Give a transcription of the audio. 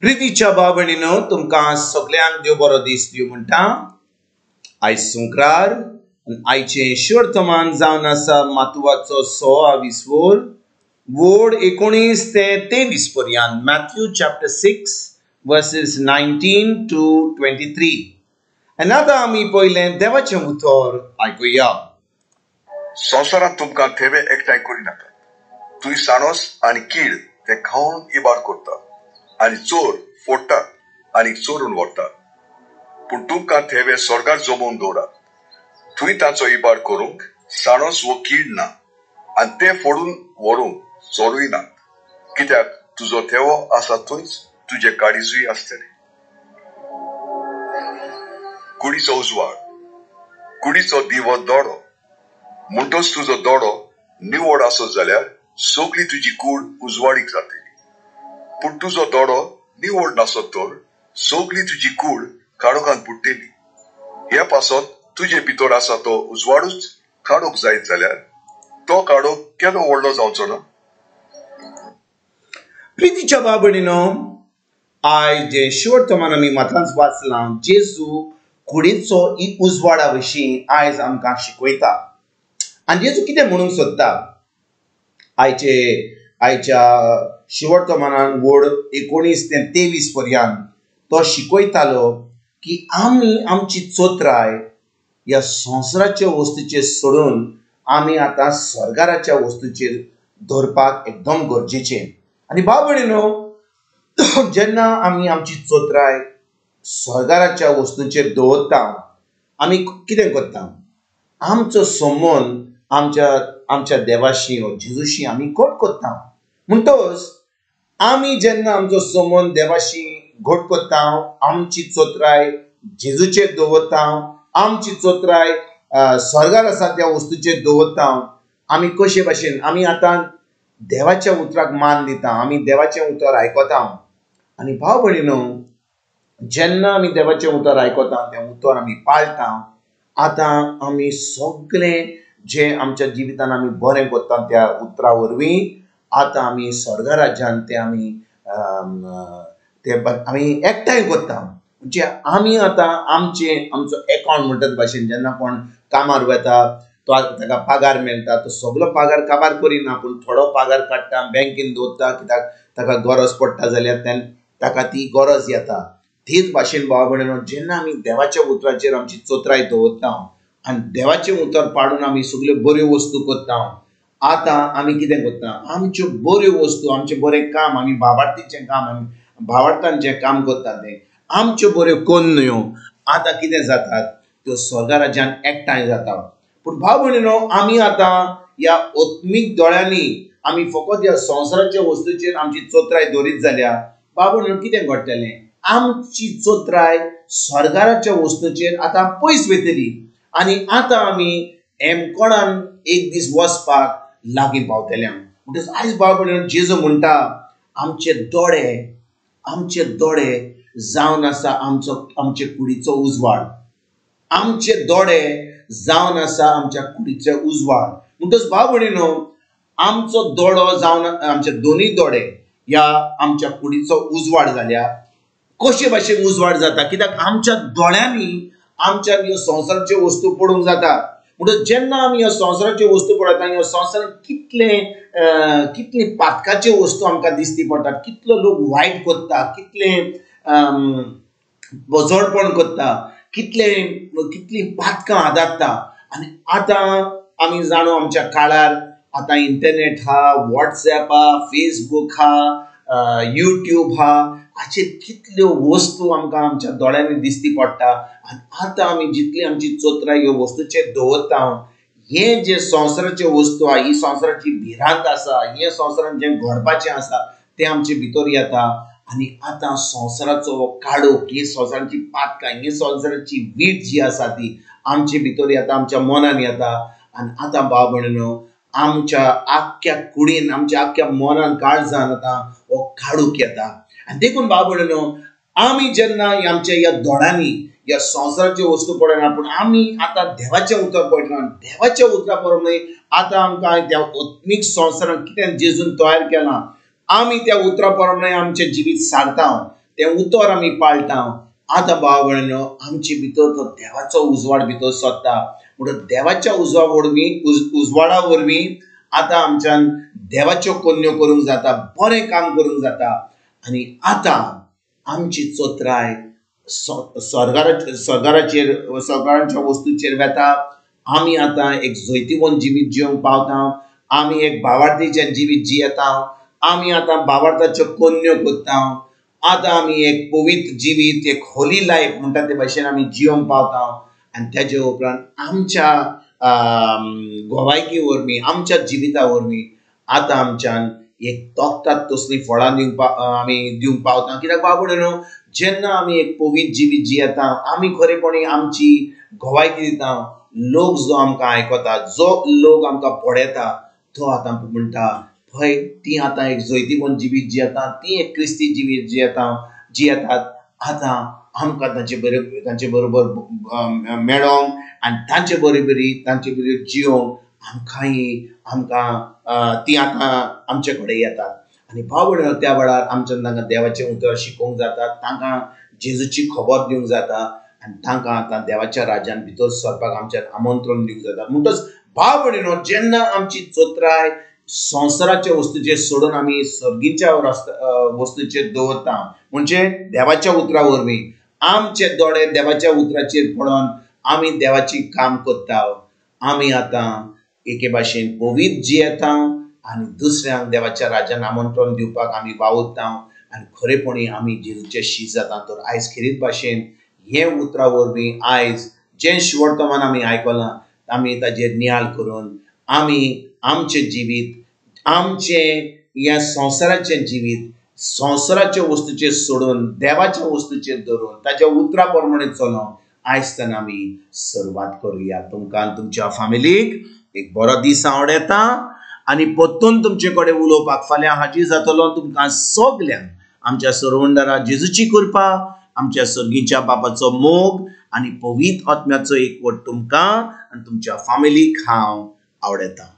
प्रितीच्या बाबणीनो तुमकां सगळ्यांक देव बरो दीस दिवं म्हणटा। आयज सुंक्रार आयचे वर्तमान जावन आसा मातवाचो 6 विसवोर वोड 19 ते 23 पर्यंत। Matthew chapter 6 versus 19 to 23। आनी आतां आमी पयलें देवाचें उतर आयकुया। संवसारांत तुमकां थेवे एकठांय करिनाकात। तुय साणोस आनी कीड ते खावन इबाड करता आनी चोर फोडटात आनी चोरून व्हरतात। पूण तुमकां थेवे स्वर्गार जमोवन दवरात। थंय ताचो इबाड करूंक साणोस वो कीड ना आनी ते फोडून व्हरूंक चोरूय नात, कित्याक तुजो थेवो आसा थंयच तुजे काळीजूय आसतली। कुडीचो उजवाड, कुडीचो दिवो दोडो। म्हणटच तुजो दोडो निवड आसत जाल्यार सगळी तुजी कूड उजवाडीक जातली। पूण तुजो दोडो निवड नासत तर सगळी तुजी कूड काळोखांत बुडटली। ह्या पासत तुजे भितर आसा तो उजवाडूच काडूंक जायत जाल्यार तो काडूंक केदो व्हडलो जावचो ना। प्रितीच्या बाबणीनो आयज जे वर्तमान आमी माथांच वाचलां, जेजू कुडीचो उजवाडा विशीं आयज आमकां शिकयता। आनी जेजू कितें म्हणूंक सोदता आयच्या शिवर्तमानान वोड 19 ते 23 पर्यंत तो शिकयतालो की आमी आमची चोत्राय ह्या संवसाराच्या वस्तूचेर सोडून आमी आतां स्वर्गाराच्या वस्तूचेर धरपाक एकदम गरजेचें। आनी बाबणीनो जेन्ना आमी आमची चोत्राय स्वर्गाराच्या वस्तूचेर दवरता, आमी कितें करता, आमचो संबंद आमच्या देवाशी वा जेजूशी आमी घट करता। म्हणटच आमी जेन्ना आमचो संबंद देवाशी घट करता, आमची चोत्राय जेजूचेर दवरता, आमची चोत्राय स्वर्गार आसा त्या वस्तूचेर दवरता, आमी कशे भाशेन आमी आतां देवाच्या उतराक मान दिता, आमी देवाचें उतर आयकता। आनी भाव भयणीनो, जेन्ना आमी देवाचें उतर आयकता, तें उतर आमी पाळटा, आतां आमी सगळें जे आमच्या जिवितान आमी बरें करता त्या उतरा वरवीं आतां आमी स्वर्ग राज्यान ते आमी एकठांय करता। म्हणजे आमी आतां आमचो अकाउंट म्हणटा भाशेन जेन्ना कोण कामार वता, ताका पगार मेळटा, तो सगळो पगार काबार करिना, पूण थोडो पगार काडटा, बँकेन दवरता, कित्याक ताका गरज पडटा जाल्यार ताका ती गरज येता। तेच भाशेन भाव भयणीनो, जेन्ना आमी देवाच्या उतराचेर आमची चोत्राय दवरता आनी देवाचें उतर पाडून आमी सगळ्यो बऱ्यो वस्तू करता, आतां आमी कितें करता, आमच्यो बऱ्यो वस्तू, आमचें बरें काम, आमी भावार्थीचें काम, आमी भावार्थान जें काम करता तें आमच्यो बऱ्यो कन्यो आतां कितें जातात, त्यो स्वर्ग राज्यान एकठांय जाता। पूण भाव भयणीनो, आमी आतां ह्या आत्मीक दोळ्यांनी आमी फकत ह्या संवसाराच्या वस्तूचेर आमची चोत्राय दवरीत जाल्यार भाव भयणीनो कितें घडटलें, आमची चोत्राय स्वर्गाराच्या वस्तूचेर आतां पयस वयतली आनी आतां आमी हेमकोणान एक दीस वचपाक लागीं पावतल्या। म्हणटच आयज भाव भयणीनो, जेजू म्हणटा आमचे दोळे जावन आसा आमचे कुडीचो उजवाड, आमचे दोळे जावन आसा आमच्या कुडीचे उजवाड। म्हणटच भाव भयणीनो, आमचो दोळो जावन आमचे दोनूय दोळे ह्या आमच्या कुडीचो उजवाड जाल्यार कशे भाशेन उजवाड जाता, कित्याक आमच्या दोळ्यांनी आमच्या ह्यो संवसाराच्यो वस्तू पळोवंक जाता। म्हणटच जेन्ना आमी ह्यो संवसाराच्यो वस्तू पळयता, ह्यो संवसारांत कितले पातकाच्यो वस्तू आमकां दिश्टी पडटात, कितलो लोक वायट करता, कितले बजळपण करता, कितली पातकां आदारता। आनी आतां आमी जाणो आमच्या काळार आतां इंटरनेट हा, वॉट्सएप हा, फेसबूक हा, यूट्यूब हा, हाचेर कितल्यो वस्तू आमकां आमच्या दोळ्यांनी दिश्टी पडटा। आनी आतां आमी जितली आमची चोत्राय ह्यो वस्तूचेर दवरता, हे जे संवसाराच्यो वस्तू आहा, ही संवसाराची भिरांत आसा, हे संवसारान जें घडपाचें आसा तें आमचे भितर येता। आनी आतां संवसाराचो काळोख, ही संवसाराची पातकां, ही संवसाराची वीट जी आसा ती आमचे भितर येता, आमच्या मनान येता। आनी आतां भाव भयणीनो, आमच्या आख्ख्या कुडीन, आमच्या आख्ख्या मनान, काळजान आतां हो काळोख येता। आनी देखून भाव भयणीनो, आमी जेन्ना आमच्या ह्या दोळ्यांनी ह्या संवसाराच्यो वस्तू पळयना, पूण आमी आतां देवाचें उतर पळयतना, देवाच्या उतरा प्रमाणे आतां आमकां त्या आत्मीक संवसारान कितें जेजून तयार केलां, आमी त्या उतरा प्रमाणे आमचें जिवीत सारता। ते उतर आमी पाळटा. आतां भाव भयणीनो आमचे भितर तो देवाचो उजवाड भितर सोदता म्हणून देवाच्या उजवाडा वरवीं आतां आमच्यान देवाच्यो कन्यो करूंक जाता, बरें काम करूंक जाता. आनी आतां आमची चोत्राय स्वर्गाच्या वस्तूचेर वेता. आमी आतां एक जैतिवंत जिवीत जिवंक पावता. आमी एक भावार्थीचें जिवीत जियेता. आमी आतां भावार्थाच्यो कन्यो कोत्ता. आतां आमी एक पवित्र जिवीत, एक होली लायफ म्हणटा ते भाशेन आमी जिवंक पावता. आनी तेजे उपरांत आमच्या गोवायकी वरवीं, आमच्या जिविता वरवीं आतां आमच्यान एक तोखतात तसलीं फळां आमी दिवंक पावता. कित्याक बाब भयणीनो जेन्ना आमी एक पवित्र जिवीत जियेता, आमी खरेपणी आमची गोवायकी दिता. लोक जो आमकां आयकता, जो लोक आमकां पळयता, तो आतां म्हणटा पळय ती आतां एक जैतिवंत जिवीत जियेता, ती एक क्रिस्ती जिवीत जियेतात. आतां आमकां तांचे बरोबर मेळोंक आनी तांचे बरोबर जिवंक आमकां ती आतां आमचे कडेन येतात. आनी भाव भयणीनो त्या वेळार आमच्यान तांकां देवाचें उतर शिकोवंक जाता, तांकां जेजूची खबर दिवंक जाता आनी तांकां आतां देवाच्या राज्यान भितर सरपाक आमच्यान आमंत्रण दिवंक जाता. म्हणटच भाव भयणीनो जेन्ना आमची चोत्राय संवसाराच्या वस्तूचेर सोडून आमी सर्गीच्या वस्तूचेर दवरता, म्हणजे देवाच्या उतरा वरवीं आमचे दोळे देवाच्या उतराचेर पडोन आमी देवाची काम करता. आमी आतां एके भाशेन पवित्र जियेता आनी दुसऱ्यांक देवाच्या राज्यान आमंत्रण दिवपाक आमी वावुरता. आनी खरेपणी आमी जेजूचे शीश जाता. तर आयज खेरीत भाशेन हे उतरा वरवीं आयज जें शिवर्तमान आमी आयकलां, आमी ताजेर नियाळ करून आमी आमचें जिवीत, आमचें ह्या संवसाराचें जिवीत संवसाराच्या वस्तूचेर सोडून देवाच्या वस्तूचेर धरून ताच्या उतरा प्रमाणे चलोवन आयजच्यान आमी सुरवात करुया. तुमकां आनी तुमच्या फॅमिलीक एक बरो दीस आवड येता आनी परतून तुमचे कडेन उलोवपाक फाल्यां हाजीर जातलो. तुमकां सगल्यांक आमच्या सरवंडरा जेजूची कृपा, आमच्या सर्गीच्या बापाचो मोग आनी पवित्र आत्म्याचो एकवट तुमकां आनी तुमच्या फॅमिलीक हांव आवडयता.